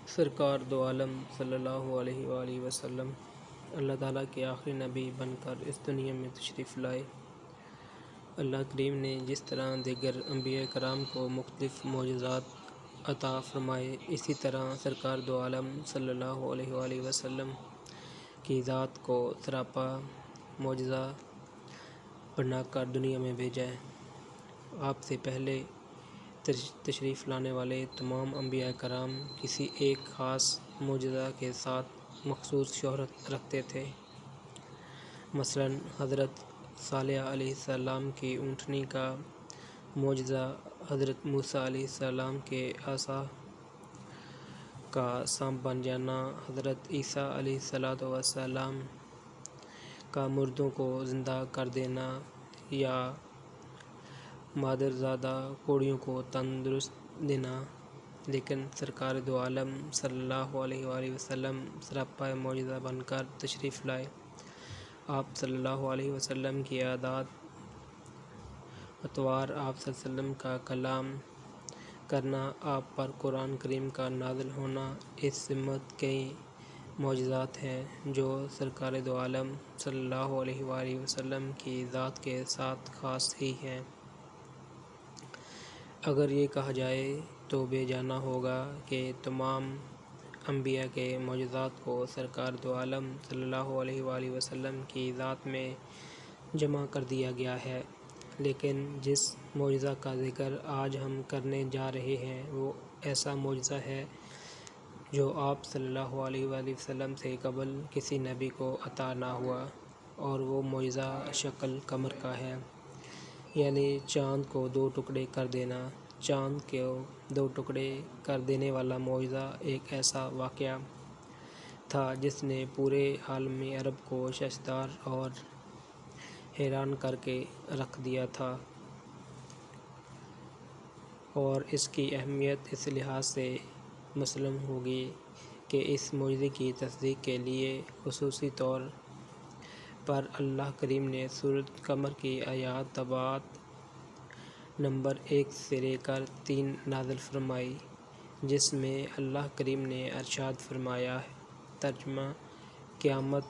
سرکار دو عالم صلی اللہ علیہ وآلہ وسلم اللہ تعالیٰ کے آخری نبی بن کر اس دنیا میں تشریف لائے۔ اللہ کریم نے جس طرح دیگر انبیاء کرام کو مختلف معجزات عطا فرمائے، اسی طرح سرکار دو عالم صلی اللہ علیہ وآلہ وسلم کی ذات کو سراپا معجزہ بنا کر دنیا میں بھیجا ہے۔ آپ سے پہلے تشریف لانے والے تمام انبیاء کرام کسی ایک خاص معجزہ کے ساتھ مخصوص شہرت رکھتے تھے۔ مثلاً حضرت صالح علیہ السلام کی اونٹنی کا معجزہ، حضرت موسیٰ علیہ السلام کے عصا کا سانپ بن جانا، حضرت عیسیٰ علیہ السلام کا مردوں کو زندہ کر دینا یا مادرزادہ کوڑیوں کو تندرست دینا۔ لیکن سرکار دو عالم صلی اللہ علیہ وآلہ وسلم سراپا معجزہ بن کر تشریف لائے۔ آپ صلی اللہ علیہ وسلم کی عادات، اطوار، آپ صلی اللہ علیہ وسلم کا کلام کرنا، آپ پر قرآن کریم کا نازل ہونا، اس سمت کئی معجزات ہیں جو سرکار دو عالم صلی اللہ علیہ وآلہ وسلم کی ذات کے ساتھ خاص ہی ہیں۔ اگر یہ کہا جائے تو بے جانا ہوگا کہ تمام انبیاء کے معجزات کو سرکار دو عالم صلی اللہ علیہ وآلہ وسلم کی ذات میں جمع کر دیا گیا ہے۔ لیکن جس معجزہ کا ذکر آج ہم کرنے جا رہے ہیں وہ ایسا معجزہ ہے جو آپ صلی اللہ علیہ وآلہ وسلم سے قبل کسی نبی کو عطا نہ ہوا، اور وہ معجزہ شکل قمر کا ہے، یعنی چاند کو دو ٹکڑے کر دینا۔ چاند کو دو ٹکڑے کر دینے والا معجزہ ایک ایسا واقعہ تھا جس نے پورے عالم عرب کو ششدار اور حیران کر کے رکھ دیا تھا، اور اس کی اہمیت اس لحاظ سے مسلم ہوگی کہ اس معجزے کی تصدیق کے لیے خصوصی طور پر اللہ کریم نے سورۃ قمر کی آیات طباعت نمبر 1 سے لے کر 3 نازل فرمائی، جس میں اللہ کریم نے ارشاد فرمایا ہے، ترجمہ: قیامت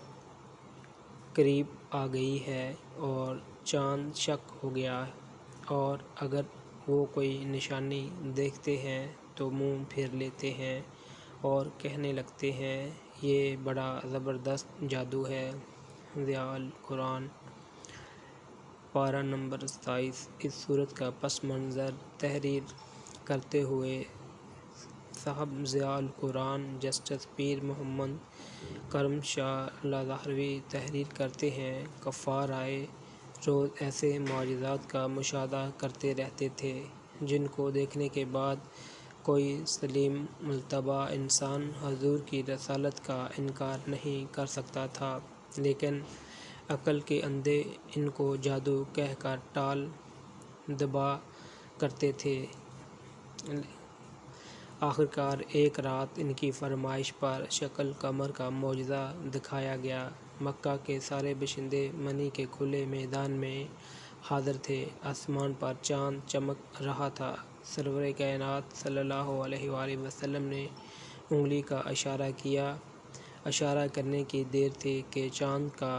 قریب آ گئی ہے اور چاند شق ہو گیا، اور اگر وہ کوئی نشانی دیکھتے ہیں تو منہ پھیر لیتے ہیں اور کہنے لگتے ہیں یہ بڑا زبردست جادو ہے۔ ضیاء القرآن، پارہ نمبر 27۔ اس سورت کا پس منظر تحریر کرتے ہوئے صاحب ضیاء القرآن جسٹس پیر محمد کرم شاہ لاہوری تحریر کرتے ہیں، کفار آئے روز ایسے معجزات کا مشاہدہ کرتے رہتے تھے جن کو دیکھنے کے بعد کوئی سلیم الطبع انسان حضور کی رسالت کا انکار نہیں کر سکتا تھا، لیکن عقل کے اندھے ان کو جادو کہہ کر ٹال دبا کرتے تھے۔ آخرکار ایک رات ان کی فرمائش پر شکل قمر کا معجزہ دکھایا گیا۔ مکہ کے سارے باشندے منی کے کھلے میدان میں حاضر تھے، آسمان پر چاند چمک رہا تھا۔ سرور کائنات صلی اللہ علیہ وآلہ وسلم نے انگلی کا اشارہ کیا۔ اشارہ کرنے کی دیر تھی کہ چاند کا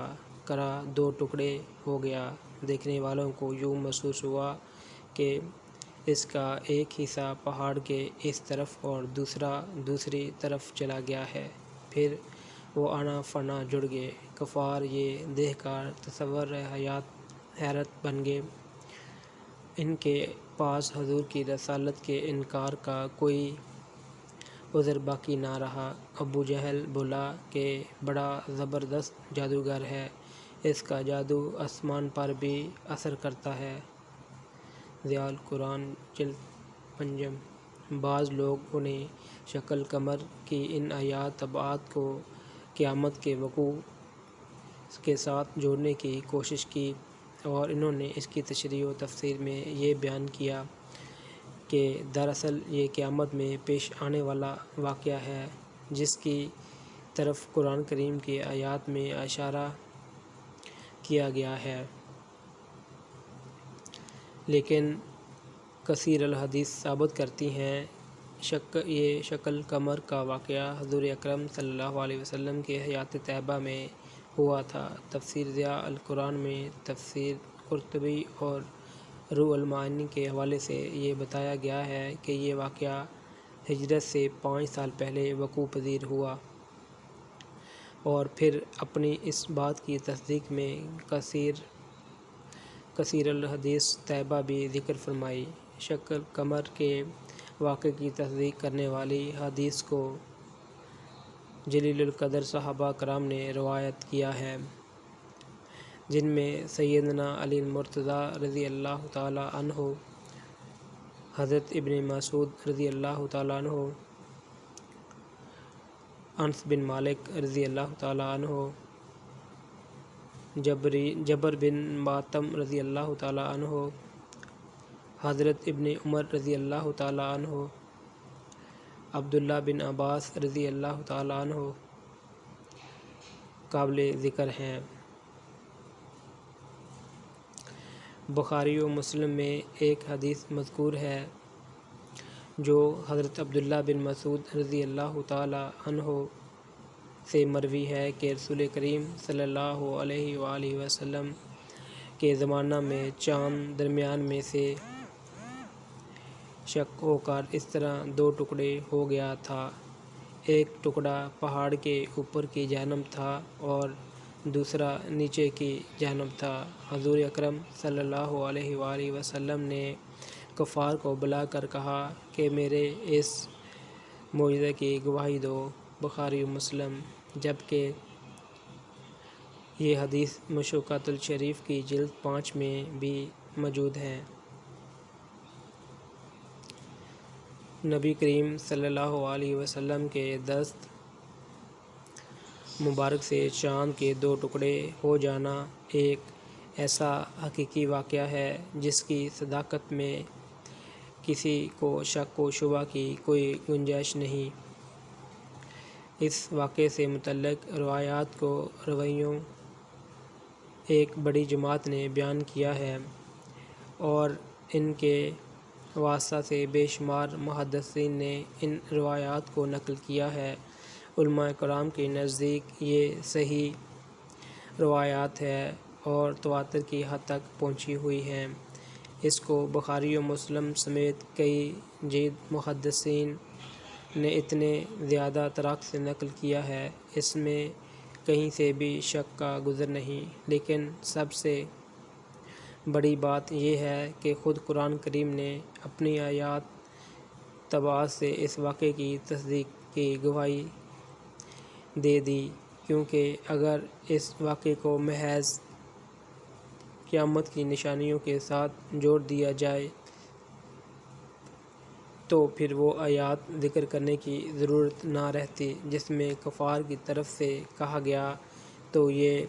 کرہ دو ٹکڑے ہو گیا۔ دیکھنے والوں کو یوں محسوس ہوا کہ اس کا ایک حصہ پہاڑ کے اس طرف اور دوسرا دوسری طرف چلا گیا ہے، پھر وہ آنا فنا جڑ گئے۔ کفار یہ دیکھ کر تصور حیرت بن گئے۔ ان کے پاس حضور کی رسالت کے انکار کا کوئی عذر باقی نہ رہا۔ ابو جہل بولا کہ بڑا زبردست جادوگر ہے، اس کا جادو آسمان پر بھی اثر کرتا ہے۔ ضیاء القرآن، جلد پنجم۔ بعض لوگ انہیں شکل قمر کی ان آیات طباعت کو قیامت کے وقوع کے ساتھ جوڑنے کی کوشش کی، اور انہوں نے اس کی تشریح و تفسیر میں یہ بیان کیا کہ دراصل یہ قیامت میں پیش آنے والا واقعہ ہے جس کی طرف قرآن کریم کی آیات میں اشارہ کیا گیا ہے۔ لیکن کثیر الحدیث ثابت کرتی ہیں یہ شکل قمر کا واقعہ حضور اکرم صلی اللہ علیہ وسلم کے حیات طیبہ میں ہوا تھا۔ تفسیر ضیاء القرآن میں تفسیر قرطبی اور روح المعانی کے حوالے سے یہ بتایا گیا ہے کہ یہ واقعہ ہجرت سے 5 سال پہلے وقوع پذیر ہوا، اور پھر اپنی اس بات کی تصدیق میں کثیر الحدیث طیبہ بھی ذکر فرمائی۔ شکل قمر کے واقعے کی تصدیق کرنے والی حدیث کو جلیل القدر صحابہ کرام نے روایت کیا ہے، جن میں سیدنا علی المرتضیٰ رضی اللہ تعالیٰ عنہ، حضرت ابن مسعود رضی اللہ تعالیٰ عنہ، انس بن مالک رضی اللہ تعالیٰ عنہ، جبر بن ماتم رضی اللہ تعالیٰ عنہ، حضرت ابن عمر رضی اللہ تعالیٰ عنہ، عبداللہ بن عباس رضی اللہ تعالیٰ عنہ قابل ذکر ہیں۔ بخاری و مسلم میں ایک حدیث مذکور ہے جو حضرت عبداللہ بن مسعود رضی اللہ تعالیٰ عنہ سے مروی ہے کہ رسول کریم صلی اللہ علیہ وآلہ وسلم کے زمانہ میں چاند درمیان میں سے شق ہو کر اس طرح 2 ٹکڑے ہو گیا تھا، ایک ٹکڑا پہاڑ کے اوپر کی جانب تھا اور دوسرا نیچے کی جانب تھا۔ حضور اکرم صلی اللہ علیہ وآلہ وسلم نے کفار کو بلا کر کہا کہ میرے اس معجزے کی گواہی دو۔ بخاری و مسلم۔ جبکہ یہ حدیث مشکوٰۃ الشریف کی جلد 5 میں بھی موجود ہے۔ نبی کریم صلی اللہ علیہ وسلم کے دست مبارک سے چاند کے 2 ٹکڑے ہو جانا ایک ایسا حقیقی واقعہ ہے جس کی صداقت میں کسی کو شک و شبہ کی کوئی گنجائش نہیں۔ اس واقعے سے متعلق روایات کو راویوں ایک بڑی جماعت نے بیان کیا ہے، اور ان کے واسطہ سے بے شمار محدثین نے ان روایات کو نقل کیا ہے۔ علماء کرام کے نزدیک یہ صحیح روایات ہیں اور تواتر کی حد تک پہنچی ہوئی ہیں۔ اس کو بخاری و مسلم سمیت کئی جید محدثین نے اتنے زیادہ طرق سے نقل کیا ہے، اس میں کہیں سے بھی شک کا گزر نہیں۔ لیکن سب سے بڑی بات یہ ہے کہ خود قرآن کریم نے اپنی آیات طیبات سے اس واقعے کی تصدیق کی گواہی دے دی، کیونکہ اگر اس واقعے کو محض قیامت کی نشانیوں کے ساتھ جوڑ دیا جائے تو پھر وہ آیات ذکر کرنے کی ضرورت نہ رہتی جس میں کفار کی طرف سے کہا گیا تو یہ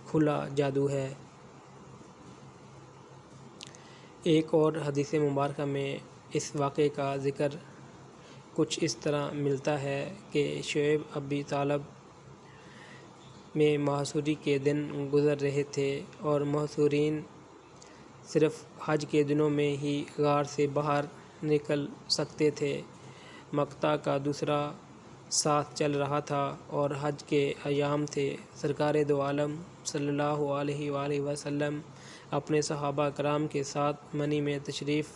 کھلا جادو ہے۔ ایک اور حدیث مبارکہ میں اس واقعے کا ذکر کچھ اس طرح ملتا ہے کہ شعیب ابی طالب میں محاصرے کے دن گزر رہے تھے، اور محاصرین صرف حج کے دنوں میں ہی غار سے باہر نکل سکتے تھے۔ مکہ کا دوسرا ساتھ چل رہا تھا اور حج کے ایام تھے۔ سرکار دو عالم صلی اللہ علیہ وآلہ وسلم اپنے صحابہ کرام کے ساتھ منی میں تشریف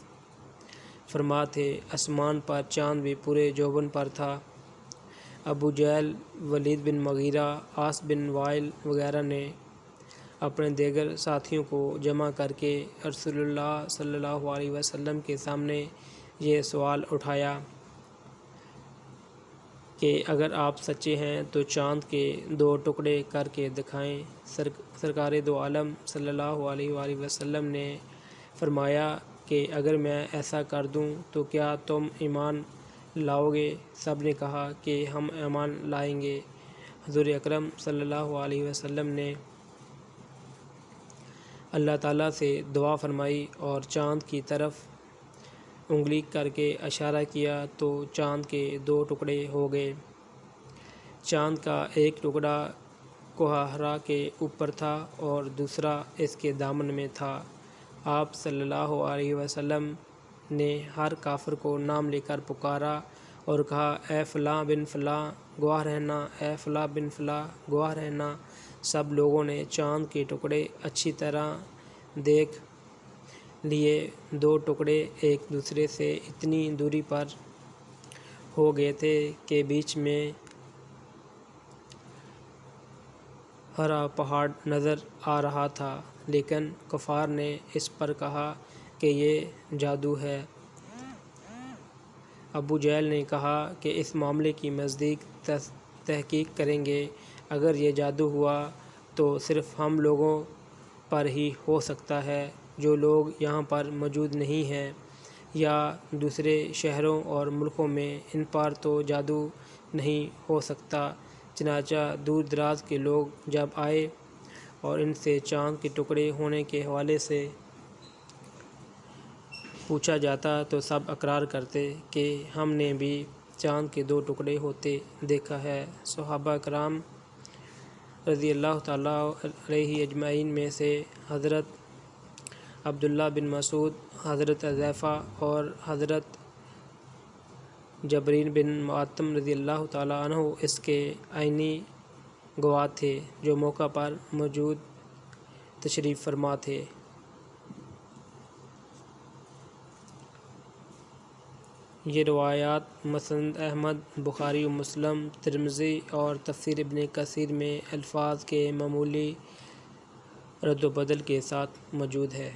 فرما تھے۔ آسمان پر چاند بھی پورے جوبن پر تھا۔ ابو جہل، ولید بن مغیرہ، عاص بن وائل وغیرہ نے اپنے دیگر ساتھیوں کو جمع کر کے رسول اللہ صلی اللہ علیہ وسلم کے سامنے یہ سوال اٹھایا کہ اگر آپ سچے ہیں تو چاند کے 2 ٹکڑے کر کے دکھائیں۔ سرکار دو عالم صلی اللہ علیہ وآلہ وسلم نے فرمایا کہ اگر میں ایسا کر دوں تو کیا تم ایمان لاؤ گے؟ سب نے کہا کہ ہم ایمان لائیں گے۔ حضور اکرم صلی اللہ علیہ وسلم نے اللہ تعالیٰ سے دعا فرمائی اور چاند کی طرف انگلی کر کے اشارہ کیا تو چاند کے 2 ٹکڑے ہو گئے۔ چاند کا ایک ٹکڑا کوہ حرا کے اوپر تھا اور دوسرا اس کے دامن میں تھا۔ آپ صلی اللہ علیہ وسلم نے ہر کافر کو نام لے کر پکارا اور کہا، اے فلاں بن فلاں گواہ رہنا، اے فلاں بن فلاں گواہ رہنا۔ سب لوگوں نے چاند کے ٹکڑے اچھی طرح دیکھ لیے۔ دو ٹکڑے ایک دوسرے سے اتنی دوری پر ہو گئے تھے کہ بیچ میں ہرا پہاڑ نظر آ رہا تھا، لیکن کفار نے اس پر کہا کہ یہ جادو ہے۔ ابو جہل نے کہا کہ اس معاملے کی مزید تحقیق کریں گے۔ اگر یہ جادو ہوا تو صرف ہم لوگوں پر ہی ہو سکتا ہے، جو لوگ یہاں پر موجود نہیں ہیں، یا دوسرے شہروں اور ملکوں میں ان پر تو جادو نہیں ہو سکتا۔ چنانچہ دور دراز کے لوگ جب آئے اور ان سے چاند کے ٹکڑے ہونے کے حوالے سے پوچھا جاتا تو سب اقرار کرتے کہ ہم نے بھی چاند کے دو ٹکڑے ہوتے دیکھا ہے۔ صحابہ کرام رضی اللہ تعالیٰ علیہ اجمعین میں سے حضرت عبداللہ بن مسعود، حضرت حذیفہ اور حضرت جبیر بن مطعم رضی اللہ تعالیٰ عنہ اس کے عینی گواہ تھے، جو موقع پر موجود تشریف فرما تھے۔ یہ روایات مسند احمد، بخاری و مسلم، ترمذی اور تفسیر ابن کثیر میں الفاظ کے معمولی رد و بدل کے ساتھ موجود ہے۔